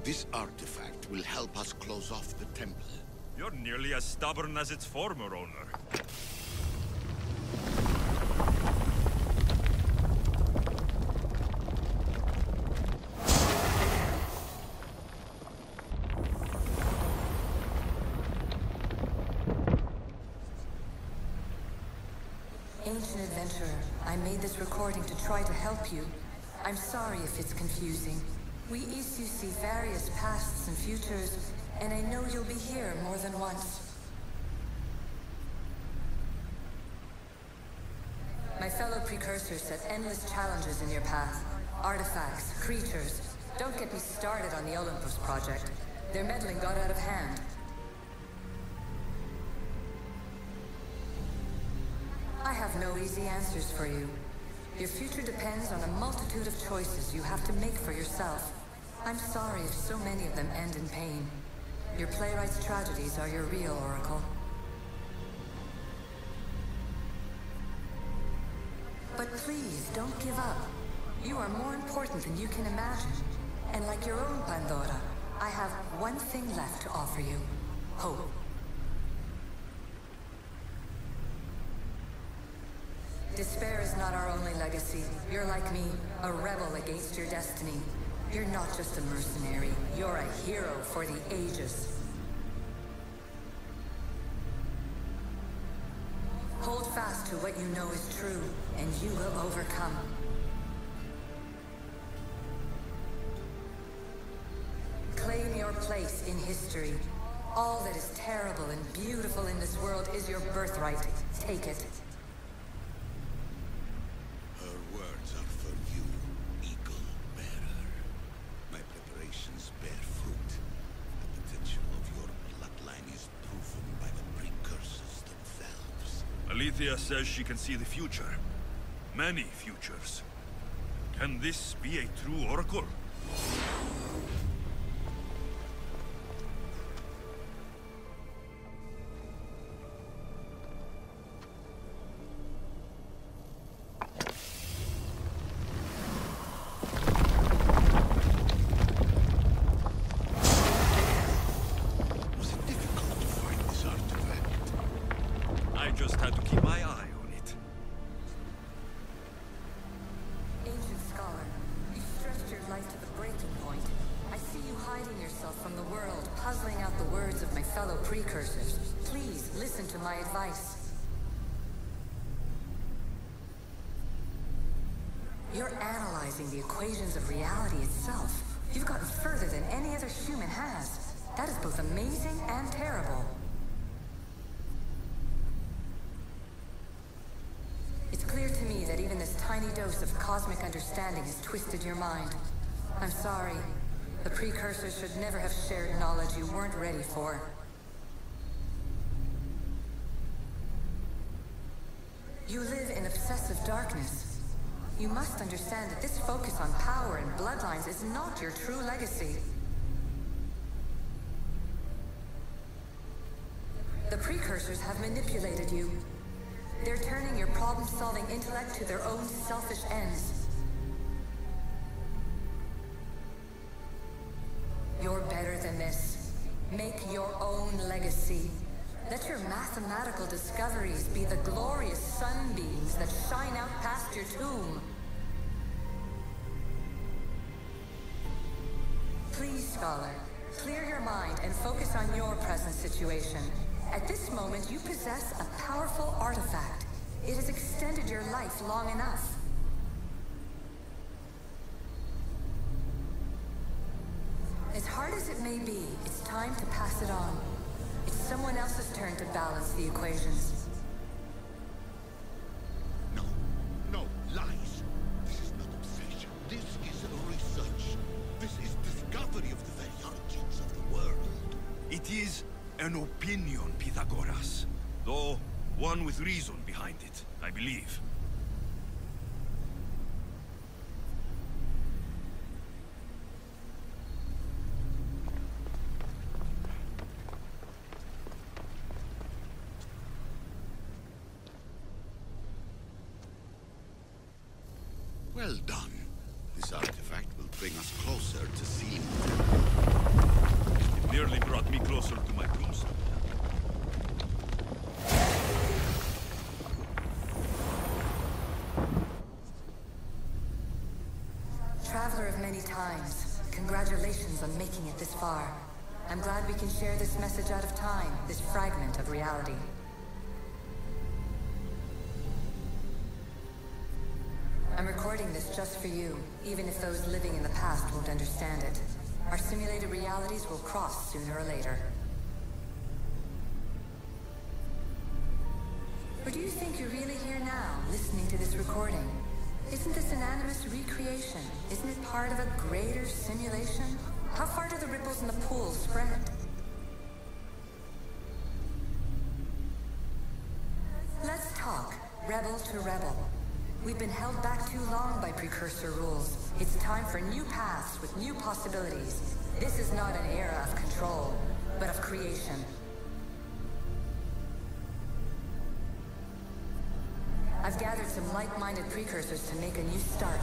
This artifact will help us close off the temple. You're nearly as stubborn as its former owner. Ancient adventurer, I made this recording to try to help you. I'm sorry if it's confusing. We issue see various pasts and futures, and I know you'll be here more than once. My fellow precursors set endless challenges in your path. Artifacts, creatures. Don't get me started on the Olympus project. Their meddling got out of hand. I have no easy answers for you. Your future depends on a multitude of choices you have to make for yourself. I'm sorry if so many of them end in pain. Your playwright's tragedies are your real oracle. But please, don't give up. You are more important than you can imagine. And like your own Pandora, I have one thing left to offer you. Hope. Despair is not our only legacy. You're like me, a rebel against your destiny. You're not just a mercenary, you're a hero for the ages. Hold fast to what you know is true, and you will overcome. Claim your place in history. All that is terrible and beautiful in this world is your birthright. Take it. Alexios says she can see the future. Many futures. Can this be a true oracle? You're analyzing the equations of reality itself. You've gotten further than any other human has. That is both amazing and terrible. It's clear to me that even this tiny dose of cosmic understanding has twisted your mind. I'm sorry. The precursors should never have shared knowledge you weren't ready for. You live in obsessive darkness. You must understand that this focus on power and bloodlines is not your true legacy. The precursors have manipulated you. They're turning your problem-solving intellect to their own selfish ends. You're better than this. Make your own legacy. Let your mathematical discoveries be the glorious sunbeams that shine out past your tomb. Please, Scholar, clear your mind and focus on your present situation. At this moment, you possess a powerful artifact. It has extended your life long enough. As hard as it may be, it's time to pass it on. It's someone else's turn to balance the equations. No, lies. This is not obsession. This is research. This is discovery of the very origins of the world. It is an opinion, Pythagoras. Though one with reason behind it, I believe. Well done. This artifact will bring us closer to seeing them. closer to my tombstone. Traveler of many times, congratulations on making it this far. I'm glad we can share this message out of time, this fragment of reality. I'm recording this just for you, even if those living in the past won't understand it. Our simulated realities will cross sooner or later. Or do you think you're really here now, listening to this recording? Isn't this an animus recreation? Isn't it part of a greater simulation? How far do the ripples in the pool spread? Let's talk, rebel to rebel. We've been held back too long by precursor rules. It's time for new paths with new possibilities. This is not an era of control, but of creation. I've gathered some like-minded precursors to make a new start.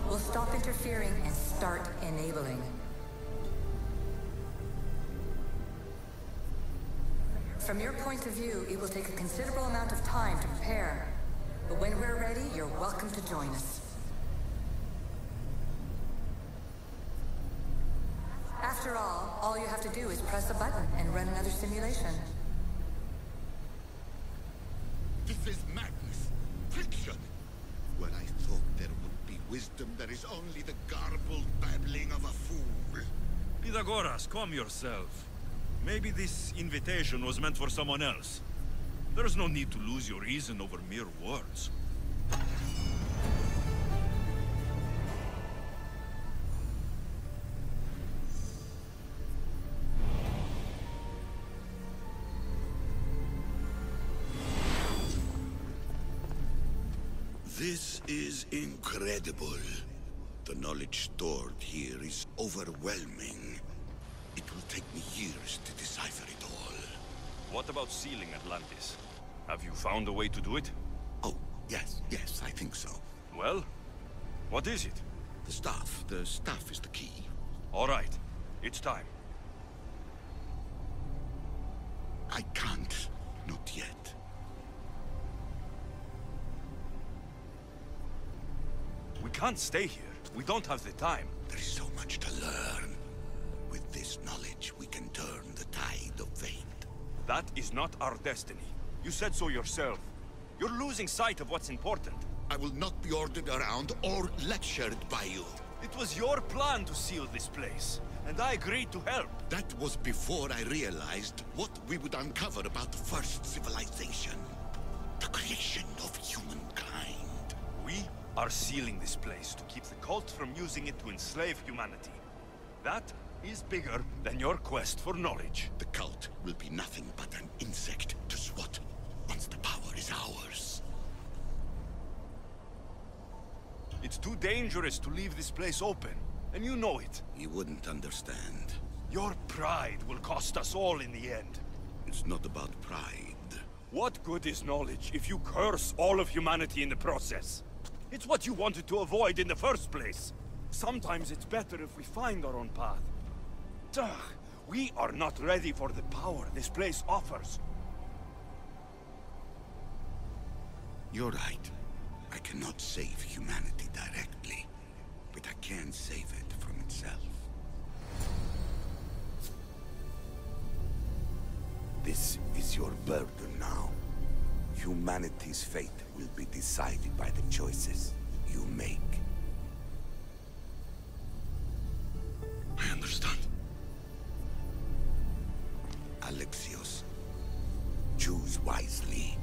We'll stop interfering and start enabling. From your point of view, it will take a considerable amount of time to prepare. But when we're ready, you're welcome to join us. After all you have to do is press a button and run another simulation. This is madness. Fiction. When I thought there would be wisdom, there is only the garbled babbling of a fool. Pythagoras, calm yourself. Maybe this invitation was meant for someone else. There's no need to lose your reason over mere words. This is incredible. The knowledge stored here is overwhelming. It will take me years to decipher it all. What about sealing Atlantis? Have you found a way to do it? Oh, yes, I think so. Well, what is it? The staff. The staff is the key. All right, it's time. I can't. Not yet. We can't stay here. We don't have the time. There is so much to learn. With this knowledge, we can turn the tide of fate. That is not our destiny. You said so yourself. You're losing sight of what's important. I will not be ordered around or lectured by you. It was your plan to seal this place, and I agreed to help. That was before I realized what we would uncover about the first civilization. The creation of humankind. We are sealing this place to keep the cult from using it to enslave humanity. That is bigger than your quest for knowledge. The cult will be nothing but an insect to swat once the power is ours. It's too dangerous to leave this place open, and you know it. You wouldn't understand. Your pride will cost us all in the end. It's not about pride. What good is knowledge if you curse all of humanity in the process? It's what you wanted to avoid in the first place. Sometimes it's better if we find our own path. Ugh, we are not ready for the power this place offers. You're right. I cannot save humanity directly, but I can save it from itself. This is your burden now. Humanity's fate will be decided by the choices you make. I understand. Alexios, choose wisely.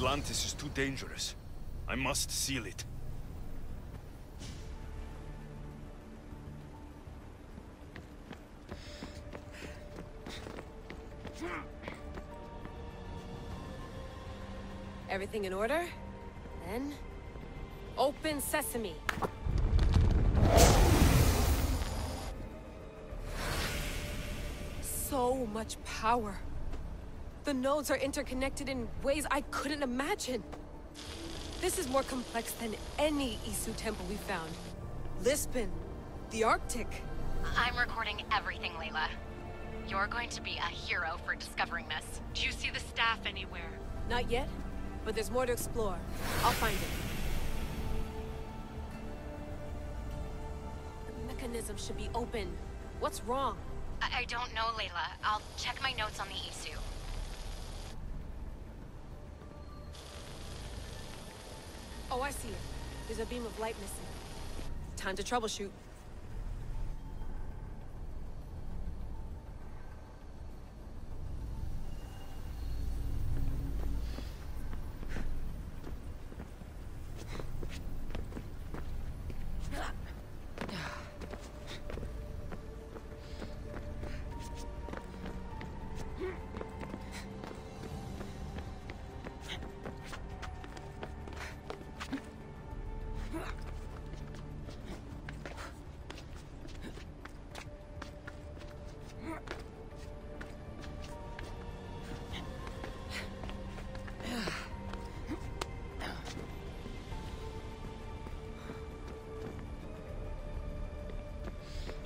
Atlantis is too dangerous. I must seal it. Everything in order? Then... open sesame! So much power. The nodes are interconnected in ways I couldn't imagine. This is more complex than any Isu temple we found. Lisbon, the Arctic. I'm recording everything, Layla. You're going to be a hero for discovering this. Do you see the staff anywhere? Not yet, but there's more to explore. I'll find it. The mechanism should be open. What's wrong? I don't know, Layla. I'll check my notes on the Isu. Oh, I see it. There's a beam of light missing. Time to troubleshoot.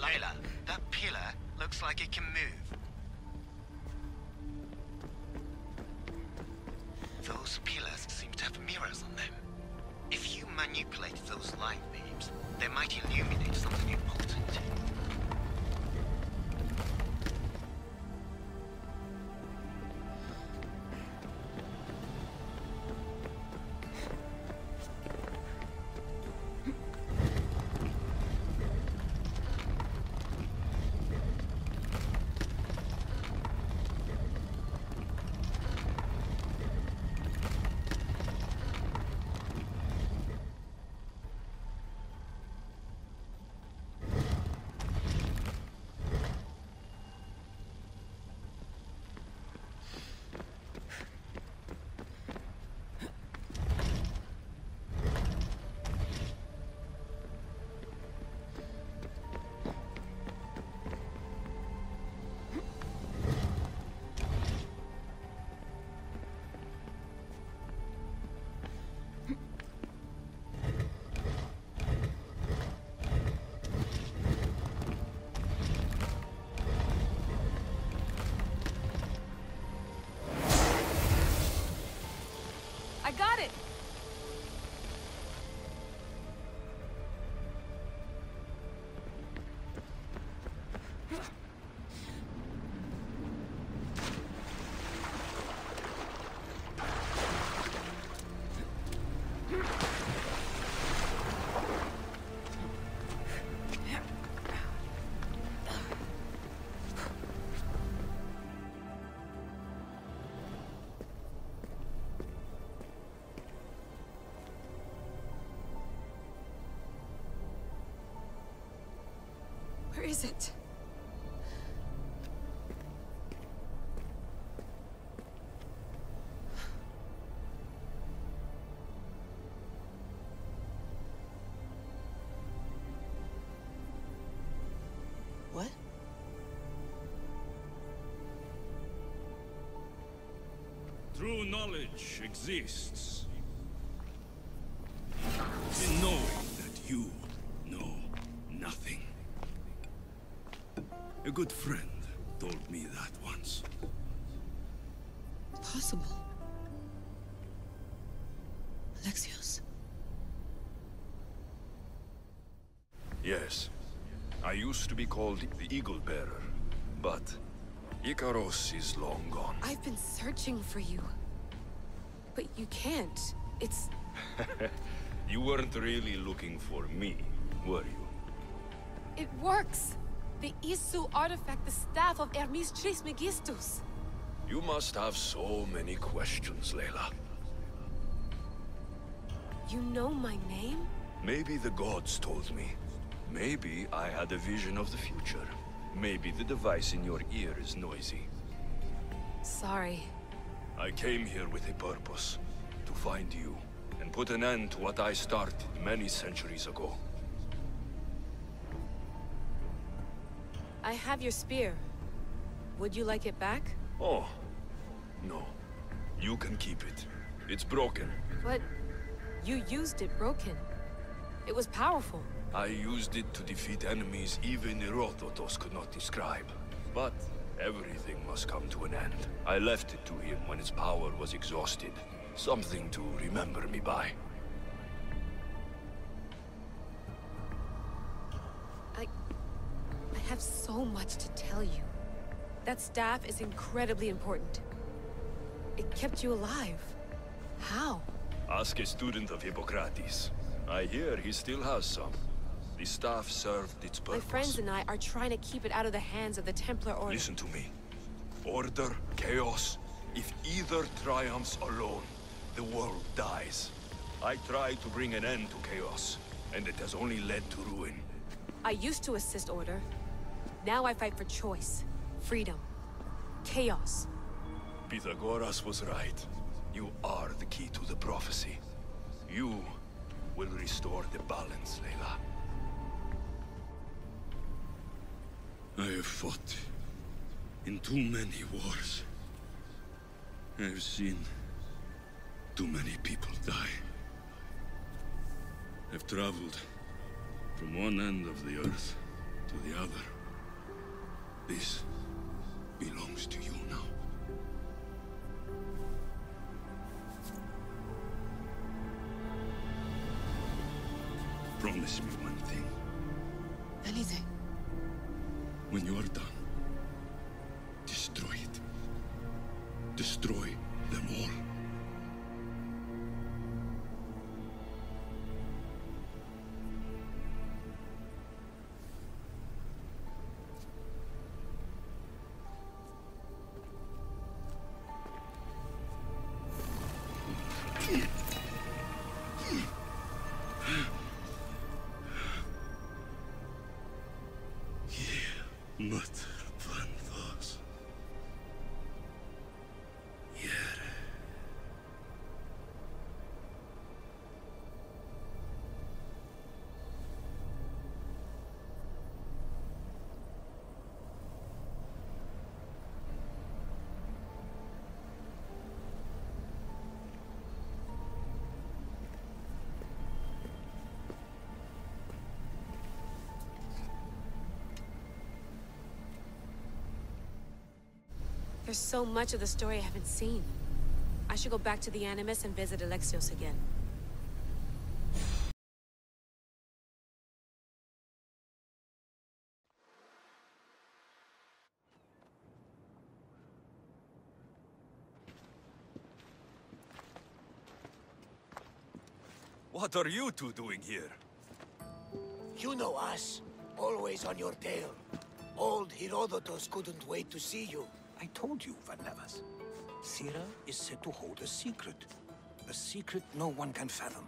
Layla, that pillar looks like it can move. Those pillars seem to have mirrors on them. If you manipulate those light beams, they might illuminate something important. I got it! Where is it? What? True knowledge exists in knowing that you know nothing. A good friend told me that once. Possible. Alexios. Yes. I used to be called the Eagle Bearer, but Icaros is long gone. I've been searching for you. But you can't. It's... You weren't really looking for me, were you? It works! The Isu artifact, the staff of Hermes Trismegistus. You must have so many questions, Layla. You know my name? Maybe the gods told me. Maybe I had a vision of the future. Maybe the device in your ear is noisy. Sorry. I came here with a purpose. To find you, and put an end to what I started many centuries ago. I have your spear. Would you like it back? Oh. No. You can keep it. It's broken. But you used it broken. It was powerful. I used it to defeat enemies even Herodotus could not describe. But everything must come to an end. I left it to him when its power was exhausted. Something to remember me by. I have so much to tell you. That staff is incredibly important. It kept you alive. How? Ask a student of Hippocrates. I hear he still has some. The staff served its purpose. My friends and I are trying to keep it out of the hands of the Templar Order. Listen to me. Order, chaos. If either triumphs alone, the world dies. I tried to bring an end to chaos, and it has only led to ruin. I used to assist Order. Now I fight for choice, freedom, chaos. Pythagoras was right. You are the key to the prophecy. You will restore the balance, Layla. I have fought in too many wars. I have seen too many people die. I've traveled from one end of the earth to the other. This belongs to you now. Promise me one thing. Anything. When you are done, destroy it. Destroy them all. There's so much of the story I haven't seen. I should go back to the Animus and visit Alexios again. What are you two doing here? You know us. Always on your tail. Old Herodotus couldn't wait to see you. I told you, Varnavas. Sira is said to hold a secret. A secret no one can fathom.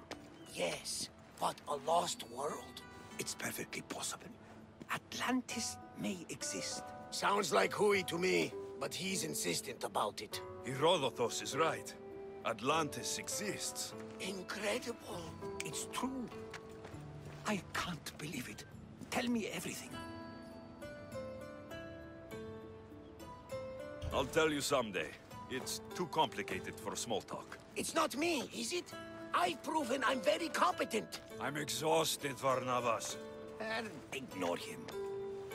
Yes, but a lost world? It's perfectly possible. Atlantis may exist. Sounds like Hui to me, but he's insistent about it. Herodotus is right. Atlantis exists. Incredible. It's true. I can't believe it. Tell me everything. I'll tell you someday. It's too complicated for small talk. It's not me, is it? I've proven I'm very competent. I'm exhausted, Varnavas. Ignore him.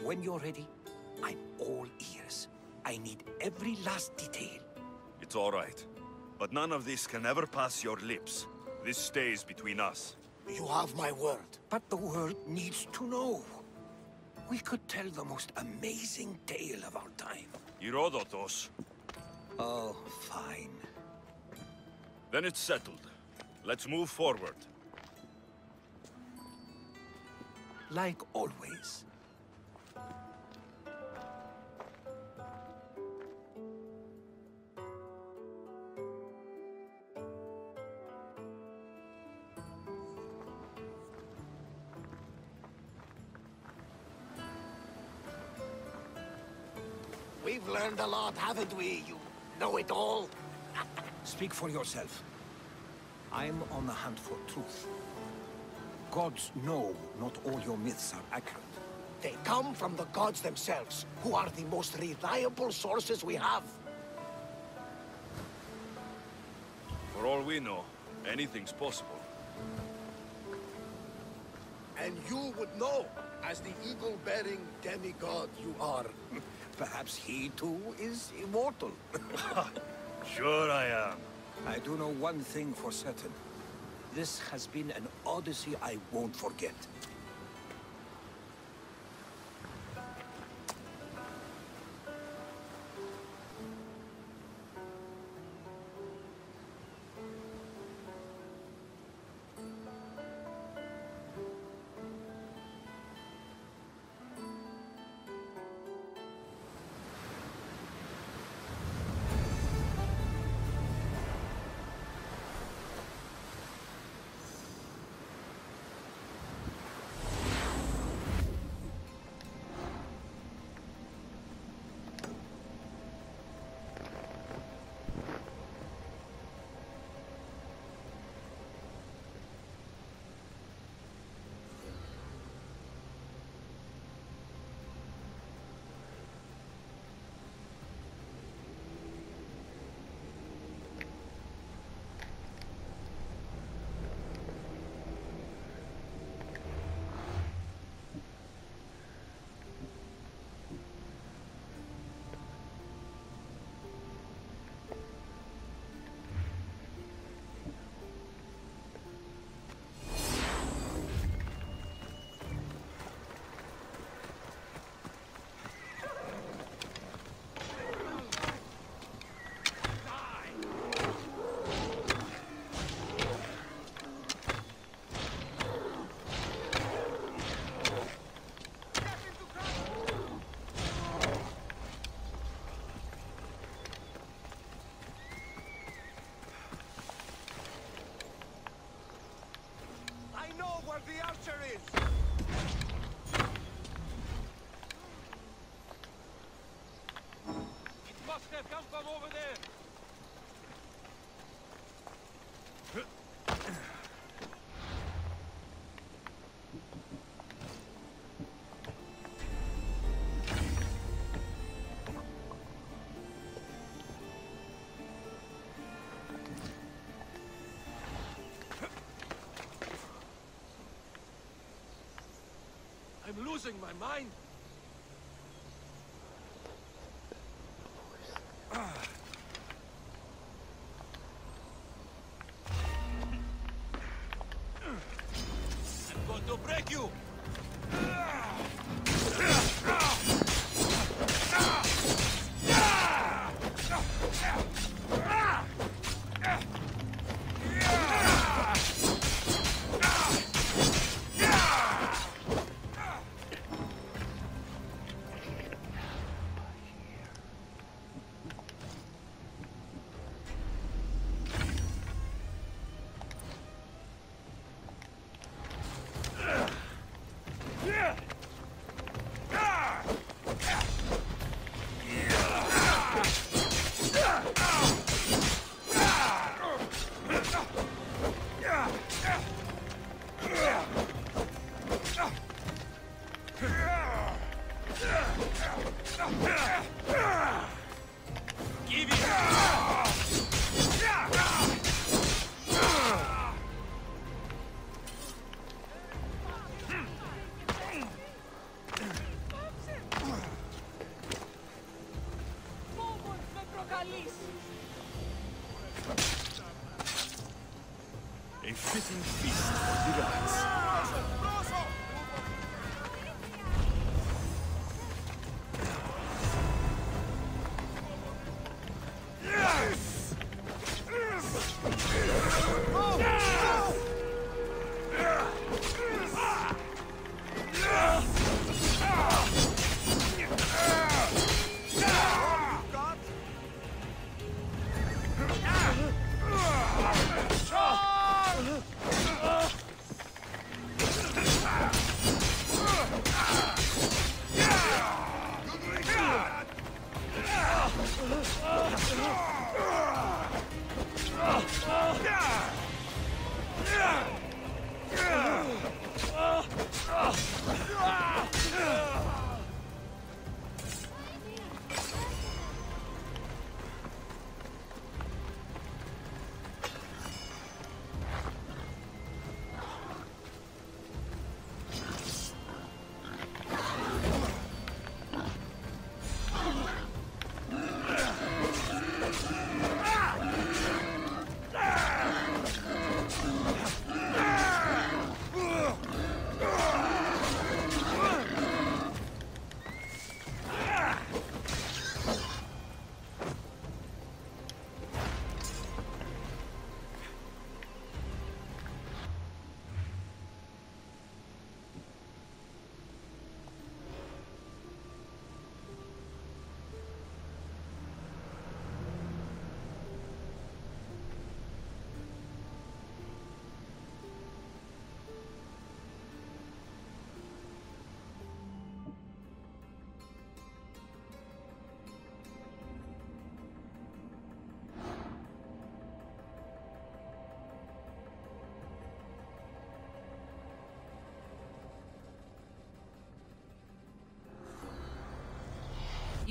When you're ready, I'm all ears. I need every last detail. It's all right. But none of this can ever pass your lips. This stays between us. You have my word. But the world needs to know. We could tell the most amazing tale of our time. Herodotus. Oh, fine. Then it's settled. Let's move forward. Like always. We've learned a lot, haven't we, you know-it-all? Speak for yourself. I'm on the hunt for truth. Gods know not all your myths are accurate. They come from the gods themselves, who are the most reliable sources we have. For all we know, anything's possible. And you would know, as the eagle-bearing demigod you are. Perhaps he too is immortal. Sure I am. I do know one thing for certain. This has been an Odyssey I won't forget. The archer is! It must have come from over there! I'm losing my mind. I'm going to break you. A fitting feast for the gods.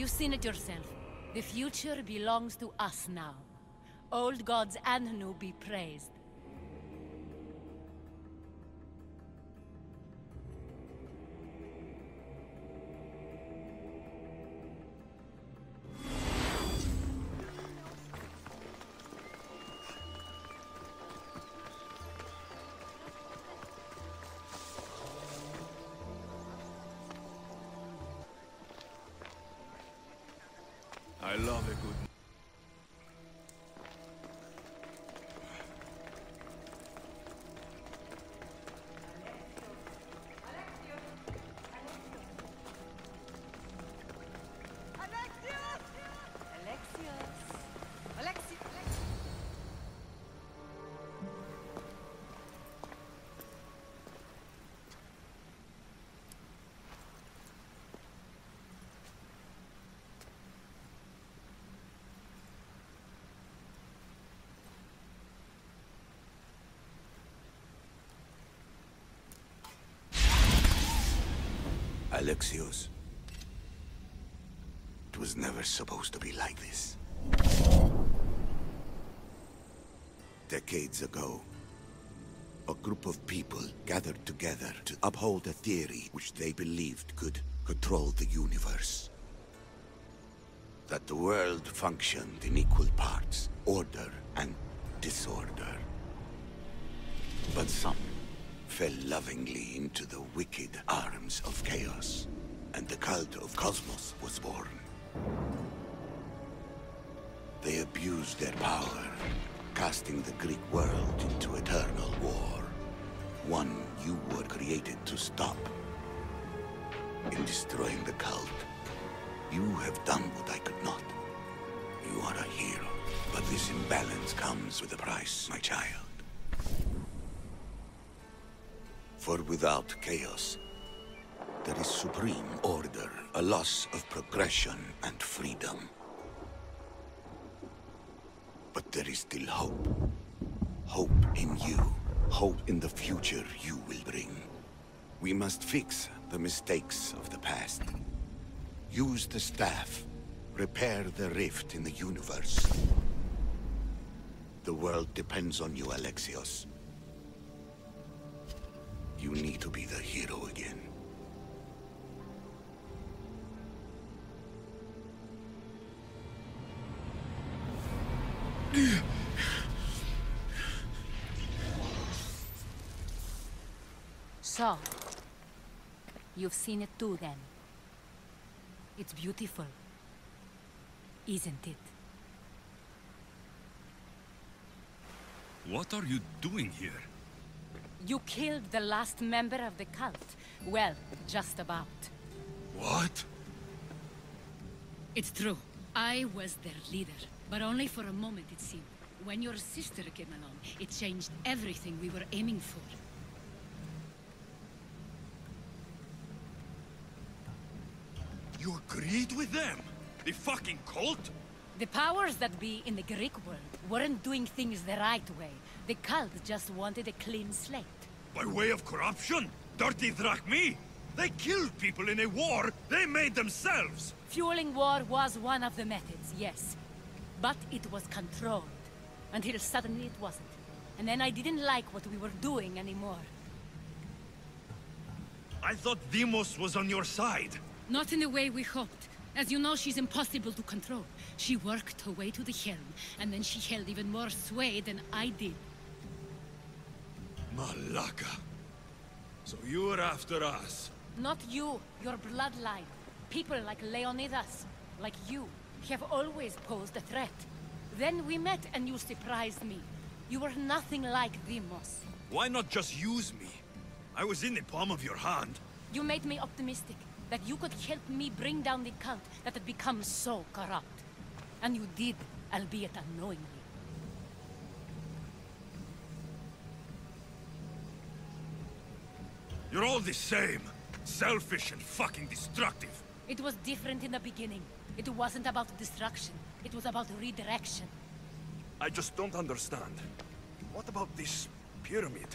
You've seen it yourself. The future belongs to us now. Old gods and new be praised. I love a good... Alexios. It was never supposed to be like this. Decades ago, a group of people gathered together to uphold a theory which they believed could control the universe. That the world functioned in equal parts, order and disorder. But some fell lovingly into the wicked arms of chaos, and the Cult of Kosmos was born. They abused their power, casting the Greek world into eternal war. One you were created to stop. In destroying the cult, you have done what I could not. You are a hero, but this imbalance comes with a price, my child. For without chaos, there is supreme order, a loss of progression and freedom. But there is still hope. Hope in you. Hope in the future you will bring. We must fix the mistakes of the past. Use the staff. Repair the rift in the universe. The world depends on you, Alexios. You need to be the hero again. So, you've seen it too then. It's beautiful, isn't it? What are you doing here? You killed the last member of the cult. Well, just about. What? It's true. I was their leader, but only for a moment it seemed. When your sister came along, it changed everything we were aiming for. You agreed with them? The fucking cult? The powers that be in the Greek world weren't doing things the right way. The cult just wanted a clean slate. By way of corruption? Dirty drachmi? They killed people in a war they made themselves! Fueling war was one of the methods, yes. But it was controlled. Until suddenly it wasn't. And then I didn't like what we were doing anymore. I thought Deimos was on your side. Not in the way we hoped. As you know, she's impossible to control. She worked her way to the helm, and then she held even more sway than I did. Malaka. So you were after us? Not you, your bloodline. People like Leonidas, like you, have always posed a threat. Then we met and you surprised me. You were nothing like Deimos. Why not just use me? I was in the palm of your hand. You made me optimistic that you could help me bring down the cult that had become so corrupt. And you did, albeit unknowingly. You're all the same. Selfish and fucking destructive. It was different in the beginning. It wasn't about destruction. It was about redirection. I just don't understand. What about this pyramid?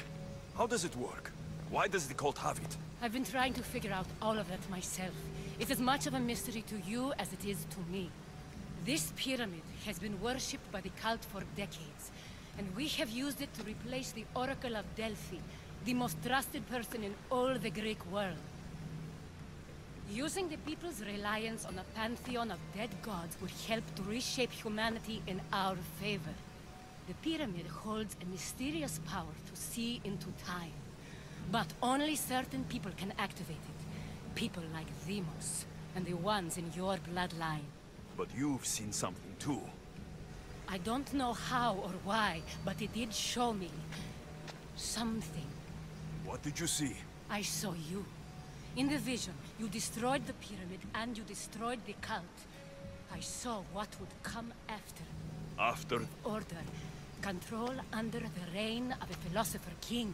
How does it work? Why does the cult have it? I've been trying to figure out all of that myself. It's as much of a mystery to you as it is to me. This pyramid has been worshipped by the cult for decades, and we have used it to replace the Oracle of Delphi, the most trusted person in all the Greek world. Using the people's reliance on a pantheon of dead gods would help to reshape humanity in our favor. The pyramid holds a mysterious power to see into time, but only certain people can activate it. People like Deimos, and the ones in your bloodline. But you've seen something too. I don't know how or why, but it did show me something. What did you see? I saw you. In the vision, you destroyed the pyramid and you destroyed the cult. I saw what would come after. After? Order. Control under the reign of a philosopher king.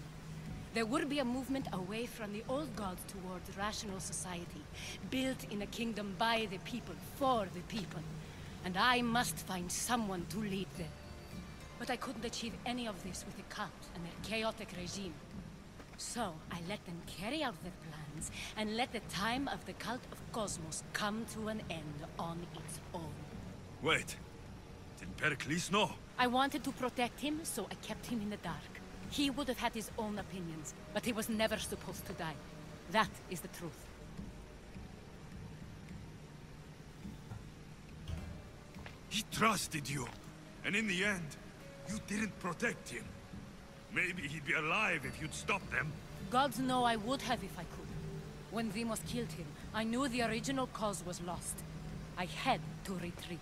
There would be a movement away from the old gods towards rational society, built in a kingdom by the people, for the people. And I must find someone to lead them. But I couldn't achieve any of this with the cult and their chaotic regime. So I let them carry out their plans, and let the time of the Cult of Kosmos come to an end on its own. Wait, did Pericles know? I wanted to protect him, so I kept him in the dark. He would have had his own opinions, but he was never supposed to die. That is the truth. He trusted you, and in the end, you didn't protect him. Maybe he'd be alive if you'd stopped them. Gods know I would have if I could. When Deimos killed him, I knew the original cause was lost. I had to retreat.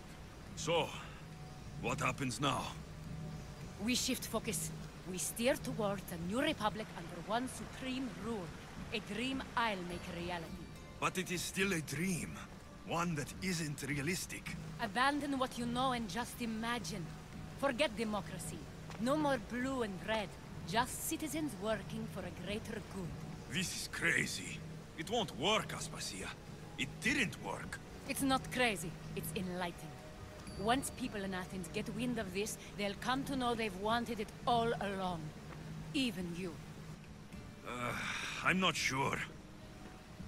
So, what happens now? We shift focus. We steer towards a new republic under one supreme rule. A dream I'll make a reality. But it is still a dream. One that isn't realistic. Abandon what you know and just imagine. Forget democracy. No more blue and red. Just citizens working for a greater good. This is crazy. It won't work, Aspasia. It didn't work. It's not crazy. It's enlightened. Once people in Athens get wind of this, they'll come to know they've wanted it all along. Even you. I'm not sure.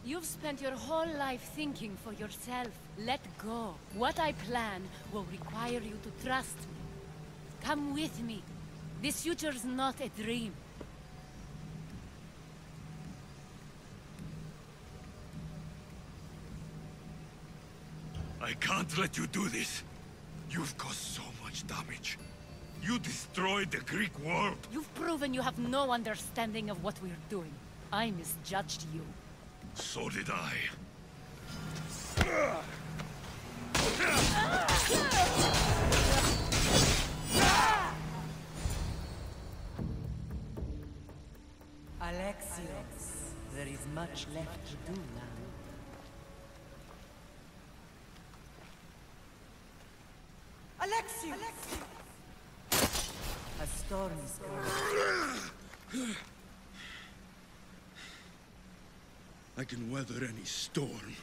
You've spent your whole life thinking for yourself. Let go. What I plan will require you to trust me. Come with me. This future's not a dream. I can't let you do this. You've caused so much damage. You destroyed the Greek world. You've proven you have no understanding of what we're doing. I misjudged you. So did I. Alexios, there is much left to do now. Alexios! A storm is coming. I can weather any storm.